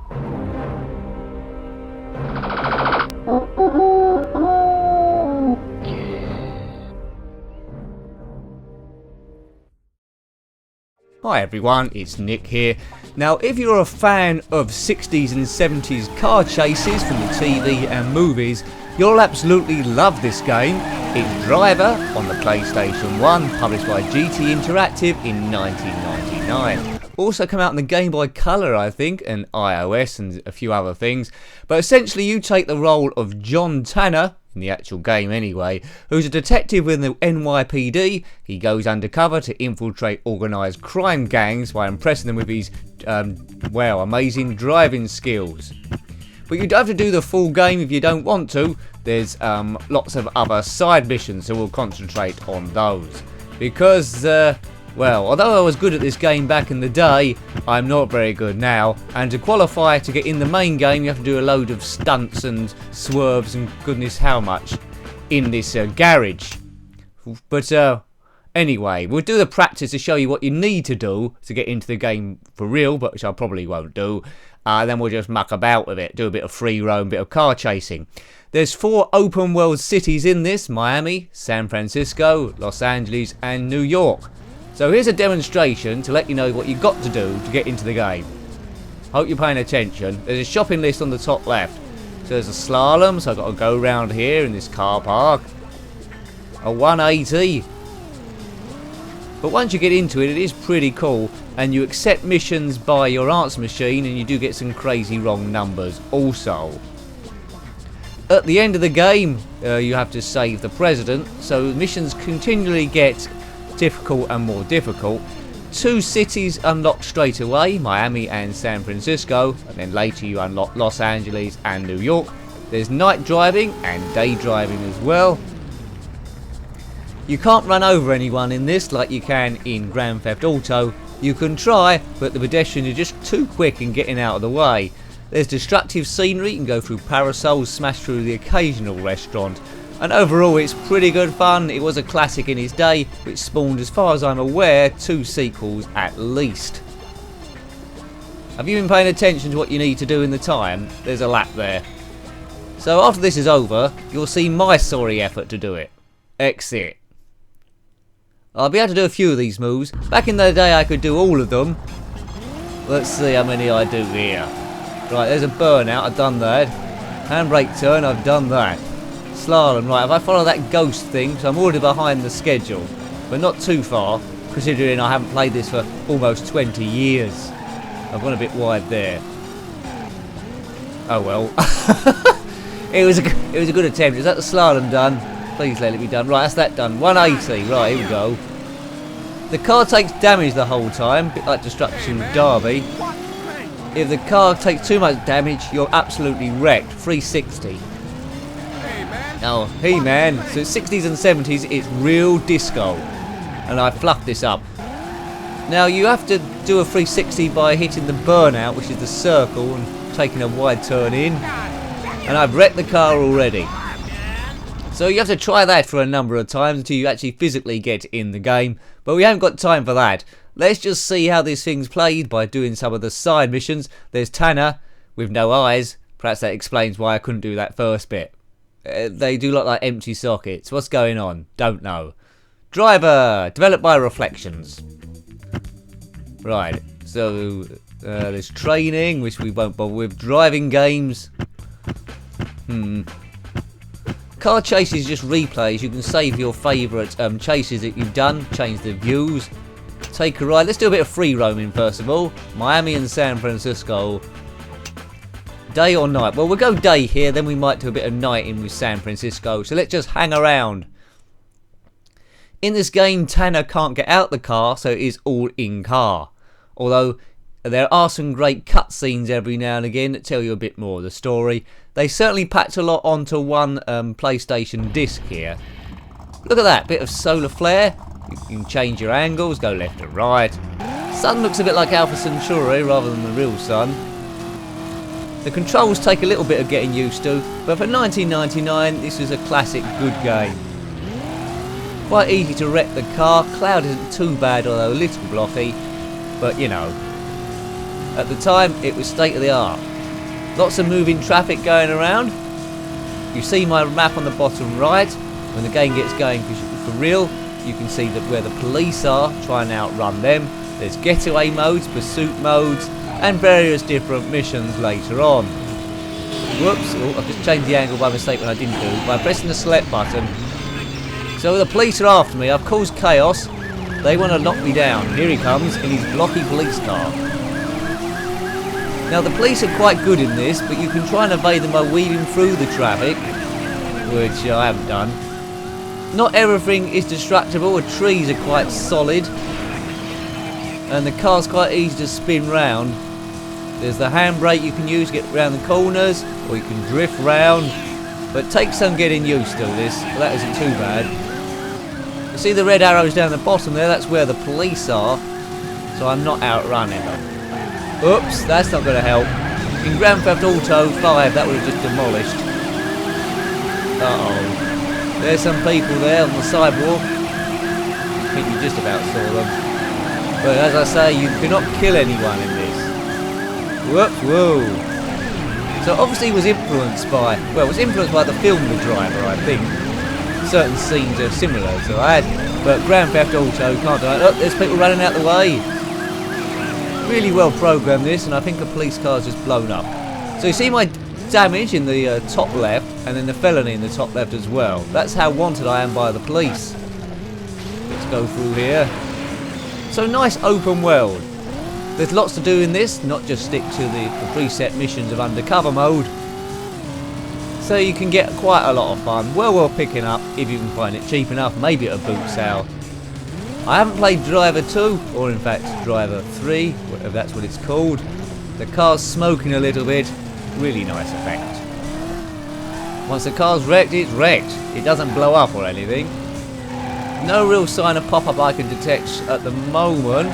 Hi everyone, it's Nick here. Now if you're a fan of 60s and 70s car chases from the TV and movies, you'll absolutely love this game. It's Driver on the PlayStation 1, published by GT Interactive in 1999. Also come out in the Game Boy Color, I think, and iOS and a few other things. But essentially you take the role of John Tanner, in the actual game anyway, who's a detective with the NYPD. He goes undercover to infiltrate organised crime gangs by impressing them with his, amazing driving skills. But you don't have to do the full game if you don't want to. There's lots of other side missions, so we'll concentrate on those. Because, although I was good at this game back in the day, I'm not very good now. And to qualify to get in the main game, you have to do a load of stunts and swerves and goodness how much in this garage. But anyway, we'll do the practice to show you what you need to do to get into the game for real, but which I probably won't do. Then we'll just muck about with it, do a bit of free roam, bit of car chasing. There's 4 open world cities in this: Miami, San Francisco, Los Angeles and New York. So here's a demonstration to let you know what you've got to do to get into the game. Hope you're paying attention. There's a shopping list on the top left. So there's a slalom, so I've got to go around here in this car park. A 180. But once you get into it, it is pretty cool. And you accept missions by your answer machine, and you do get some crazy wrong numbers also. At the end of the game, you have to save the president. So missions continually get difficult and more difficult. 2 cities unlocked straight away, Miami and San Francisco, and then later you unlock Los Angeles and New York. There's night driving and day driving as well. You can't run over anyone in this like you can in Grand Theft Auto. You can try, but the pedestrians are just too quick in getting out of the way. There's destructive scenery, you can go through parasols, smash through the occasional restaurant. And overall it's pretty good fun. It was a classic in its day, which spawned, as far as I'm aware, 2 sequels at least. Have you been paying attention to what you need to do in the time? There's a lap there. So after this is over, you'll see my sorry effort to do it. Exit. I'll be able to do a few of these moves. Back in the day I could do all of them. Let's see how many I do here. Right, there's a burnout, I've done that. Handbrake turn, I've done that. Slalom, right, if I follow that ghost thing, so I'm already behind the schedule, but not too far, considering I haven't played this for almost 20 years. I've gone a bit wide there. Oh well. it was a good attempt. Is that the slalom done? Please let it be done. Right, that's that done. 180, right, here we go. The car takes damage the whole time, a bit like Destruction Derby. If the car takes too much damage, you're absolutely wrecked. 360. Oh, hey man, so 60s and 70s, it's real disco. And I fluffed this up. Now you have to do a 360 by hitting the burnout, which is the circle, and taking a wide turn in. And I've wrecked the car already. So you have to try that for a number of times until you actually physically get in the game. But we haven't got time for that. Let's just see how this thing's played by doing some of the side missions. There's Tanner with no eyes. Perhaps that explains why I couldn't do that first bit. They do look like empty sockets. What's going on? Don't know. Driver, developed by Reflections. Right, so there's training, which we won't bother with. Driving games. Car chases, just replays. You can save your favourite chases that you've done. Change the views. Take a ride. Let's do a bit of free roaming first of all. Miami and San Francisco. Day or night? Well, we'll go day here, then we might do a bit of night in with San Francisco. So let's just hang around. In this game, Tanner can't get out the car, so it is all in car. Although there are some great cutscenes every now and again that tell you a bit more of the story. They certainly packed a lot onto one PlayStation disc here. Look at that, bit of solar flare. You can change your angles, go left or right. Sun looks a bit like Alpha Centauri rather than the real sun. The controls take a little bit of getting used to, but for 1999 this is a classic good game. Quite easy to wreck the car. Cloud isn't too bad, although a little blocky, but you know, at the time it was state of the art. Lots of moving traffic going around. You see my map on the bottom right. When the game gets going for real, you can see that where the police are, try and outrun them. There's getaway modes, pursuit modes, and various different missions later on. Whoops, oh, I've just changed the angle by mistake when I didn't do, by pressing the select button. So the police are after me, I've caused chaos. They want to knock me down. Here he comes in his blocky police car. Now the police are quite good in this, but you can try and evade them by weaving through the traffic, which I haven't done. Not everything is destructible, the trees are quite solid, and the car's quite easy to spin round. There's the handbrake you can use to get around the corners, or you can drift round, but take some getting used to this, but that isn't too bad. You see the red arrows down the bottom there, that's where the police are, so I'm not outrunning them. Oops, that's not going to help. In Grand Theft Auto 5 that would have just demolished. Uh-oh. There's some people there on the sidewalk. I think you just about saw them. But as I say, you cannot kill anyone in this. Whoops, whoa. So obviously he was influenced by, well, it was influenced by the film The Driver, I think. Certain scenes are similar to that. But Grand Theft Auto can't do it. Look, there's people running out the way. Really well programmed this, and I think a police car's just blown up. So you see my damage in the top left, and then the felony in the top left as well. That's how wanted I am by the police. Let's go through here. So nice open world. There's lots to do in this, not just stick to the preset missions of undercover mode. So you can get quite a lot of fun. Well picking up if you can find it cheap enough, maybe at a boot sale. I haven't played Driver 2, or in fact Driver 3, if that's what it's called. The car's smoking a little bit, really nice effect. Once the car's wrecked, it's wrecked. It doesn't blow up or anything. No real sign of pop-up I can detect at the moment.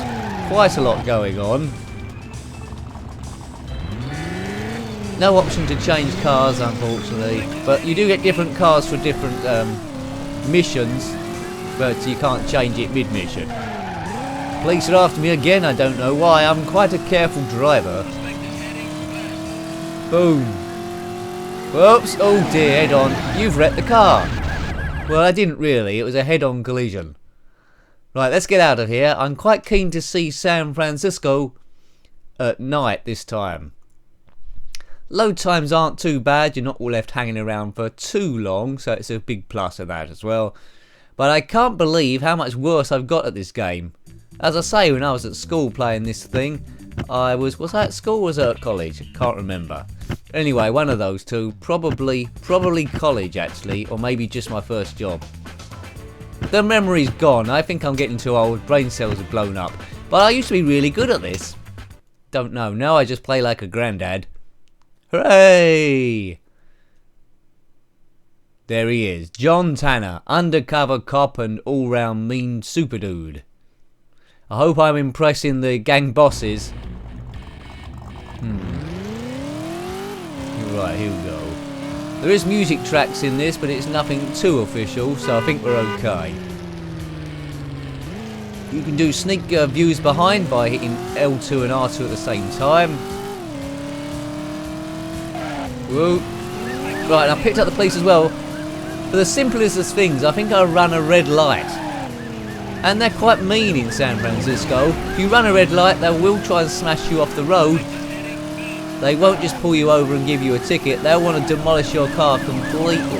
Quite a lot going on. No option to change cars, unfortunately, but you do get different cars for different missions. But you can't change it mid-mission. Police are after me again, I don't know why. I'm quite a careful driver. Boom. Whoops, oh dear, head on. You've wrecked the car. Well, I didn't really, it was a head-on collision. Right, let's get out of here. I'm quite keen to see San Francisco at night this time. Load times aren't too bad, you're not all left hanging around for too long, so it's a big plus of that as well. But I can't believe how much worse I've got at this game. As I say, when I was at school playing this thing, was I at school or was I at college? Can't remember. Anyway, one of those two. Probably college actually, or maybe just my first job. The memory's gone. I think I'm getting too old. Brain cells have blown up. But I used to be really good at this. Don't know. Now I just play like a granddad. Hooray! There he is, John Tanner, undercover cop and all-round mean super dude. I hope I'm impressing the gang bosses. Right, here we go. There is music tracks in this, but it's nothing too official, so I think we're okay. You can do sneak views behind by hitting L2 and R2 at the same time. Whoa. Right, and I picked up the police as well. For the simplest of things, I think I run a red light. And they're quite mean in San Francisco. If you run a red light, they will try and smash you off the road. They won't just pull you over and give you a ticket. They'll want to demolish your car completely.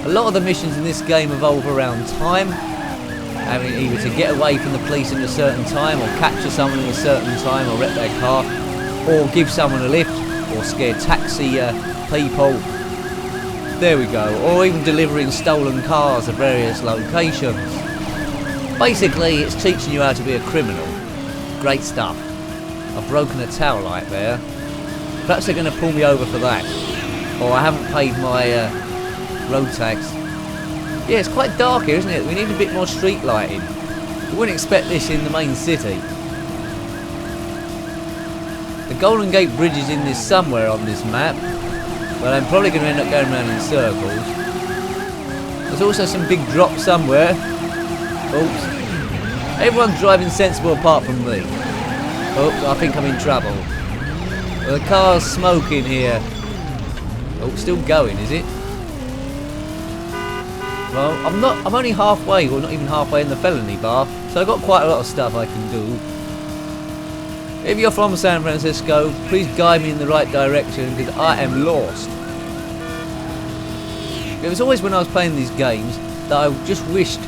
A lot of the missions in this game evolve around time. Having either to get away from the police in a certain time, or capture someone in a certain time, or wreck their car, or give someone a lift, or scare taxi people. There we go. Or even delivering stolen cars at various locations. Basically, it's teaching you how to be a criminal. Great stuff. I've broken a tail light there. Perhaps they're going to pull me over for that. Or I haven't paid my road tax. Yeah, it's quite dark here, isn't it? We need a bit more street lighting. You wouldn't expect this in the main city. The Golden Gate Bridge is in this somewhere on this map. But I'm probably going to end up going around in circles. There's also some big drop somewhere. Oops. Everyone's driving sensible apart from me. Oops, I think I'm in trouble. Well, the car's smoking here. Oh, still going, is it? Well, I'm only halfway, or not even halfway in the felony bar, so I've got quite a lot of stuff I can do. If you're from San Francisco, please guide me in the right direction, because I am lost. It was always when I was playing these games that I just wished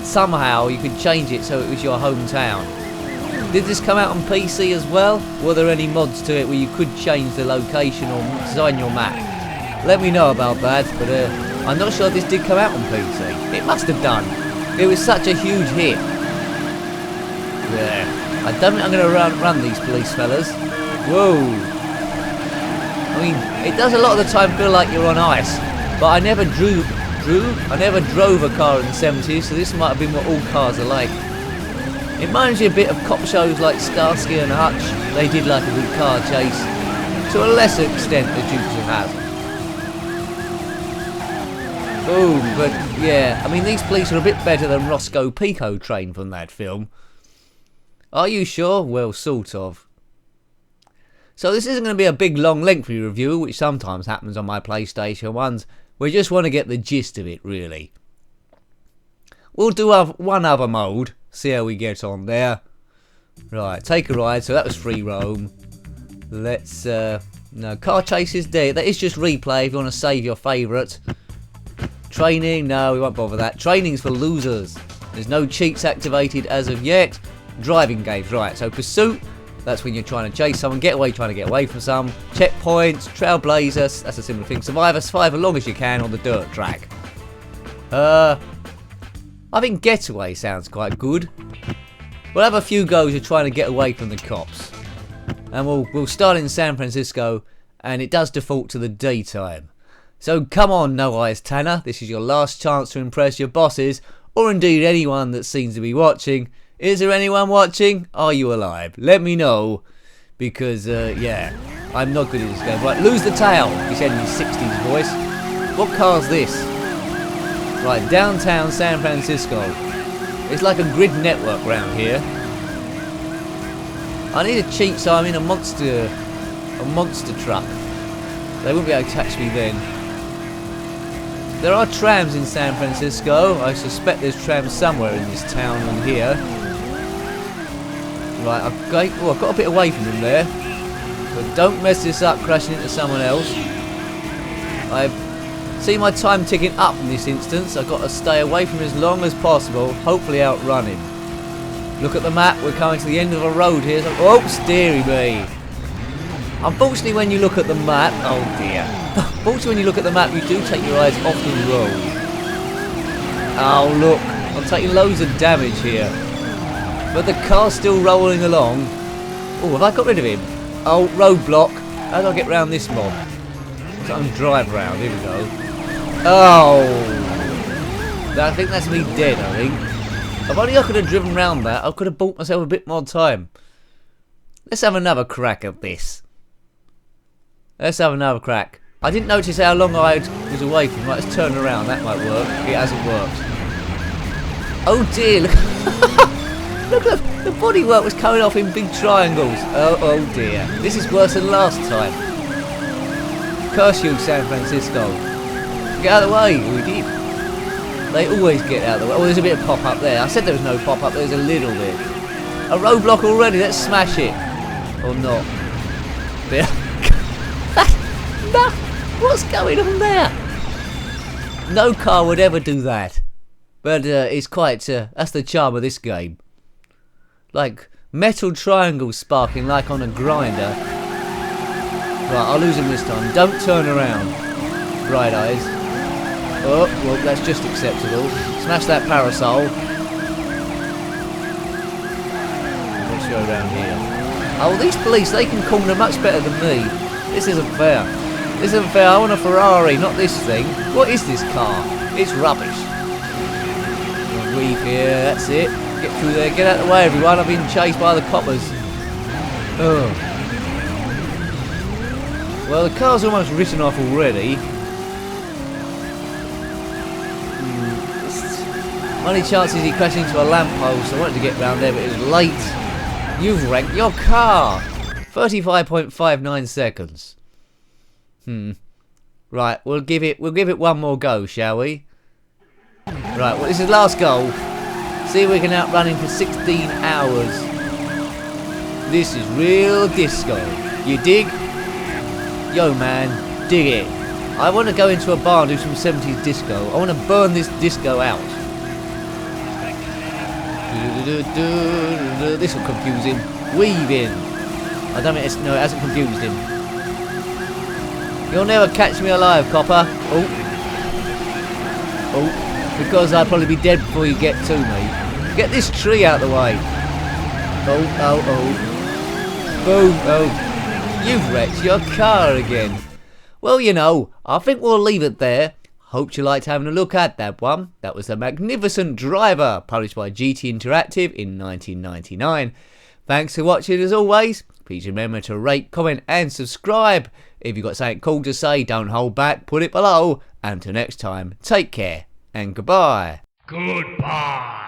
somehow you could change it so it was your hometown. Did this come out on PC as well? Were there any mods to it where you could change the location or design your map? Let me know about that, but I'm not sure this did come out on PC. It must have done. It was such a huge hit. Yeah. I don't think I'm going to run these police fellas. Whoa. I mean, it does a lot of the time feel like you're on ice, but I never I never drove a car in the 70s, so this might have been what all cars are like. It reminds me a bit of cop shows like Starsky and Hutch. They did like a good car chase. To a lesser extent, the Dukes of Hazzard. Boom, but yeah, I mean, these police are a bit better than Roscoe Pico Train from that film. Are you sure? Well, sort of. So this isn't going to be a big, long, lengthy review, which sometimes happens on my PlayStation 1s. We just want to get the gist of it, really. We'll do one other mode, see how we get on there. Right, take a ride, so that was free roam. Let's, no, car chases there. That is just replay if you want to save your favourite. Training, no, we won't bother that. Training's for losers. There's no cheats activated as of yet. Driving games, right, so pursuit. That's when you're trying to chase someone, trying to get away from some. Checkpoints, Trailblazers, that's a similar thing. Survivor, survive as long as you can on the dirt track. I think Getaway sounds quite good. We'll have a few goes of trying to get away from the cops. And we'll start in San Francisco, and it does default to the daytime. So come on, No Eyes Tanner, this is your last chance to impress your bosses, or indeed anyone that seems to be watching. Is there anyone watching? Are you alive? Let me know, because, yeah, I'm not good at this game. Right, lose the tail, he said in his 60s voice. What car's this? Right, downtown San Francisco. It's like a grid network round here. I need a cheat, so I'm in a monster truck. They wouldn't be able to catch me then. There are trams in San Francisco. I suspect there's trams somewhere in this town and here. Right, I've got a bit away from him there. But don't mess this up crashing into someone else. I've seen my time ticking up in this instance. I've got to stay away from him as long as possible, hopefully outrun him. Look at the map, we're coming to the end of a road here. So, oh, steering me. Unfortunately, when you look at the map, oh dear. Unfortunately, when you look at the map, you do take your eyes off the road. Oh look, I'm taking loads of damage here. But the car's still rolling along. Oh, have I got rid of him? Oh, roadblock. How do I get round this mob? So I'm drive round. Here we go. Oh. I think that's me dead, I think. If only I could have driven round that, I could have bought myself a bit more time. Let's have another crack at this. Let's have another crack. I didn't notice how long I was away from. Right, let's turn around. That might work. It hasn't worked. Oh dear, look. Look, the bodywork was coming off in big triangles. Oh dear. This is worse than last time. Curse you, San Francisco. Get out of the way. We did. They always get out of the way. Oh, there's a bit of pop-up there. I said there was no pop-up. There's a little bit. A roadblock already. Let's smash it. Or not. There. No. What's going on there? No car would ever do that. But it's quite... that's the charm of this game. Like metal triangles sparking like on a grinder. Right, I'll lose him this time. Don't turn around. Bright eyes. Oh, well, that's just acceptable. Smash that parasol. Let's go around here. Oh, these police, they can corner much better than me. This isn't fair. This isn't fair. I want a Ferrari, not this thing. What is this car? It's rubbish. Weave here, that's it. Get through there, get out of the way everyone, I've been chased by the coppers. Oh. Well, the car's almost written off already. Only chance is he crashed into a lamppost. I wanted to get round there, but it was late. You've wrecked your car. 35.59 seconds. Right, we'll give it one more go, shall we? Right, well, this is last goal. See if we can outrun him for 16 hours. This is real disco. You dig? Yo, man, dig it. I want to go into a bar and do some 70s disco. I want to burn this disco out. This will confuse him. Weave in. I don't think no, it hasn't confused him. You'll never catch me alive, copper. Oh, because I'll probably be dead before you get to me. Get this tree out of the way. Oh. Boom, oh. You've wrecked your car again. Well, you know, I think we'll leave it there. Hope you liked having a look at that one. That was The Magnificent Driver, published by GT Interactive in 1999. Thanks for watching as always. Please remember to rate, comment and subscribe. If you've got something cool to say, don't hold back, put it below. And until next time, take care and goodbye. Goodbye.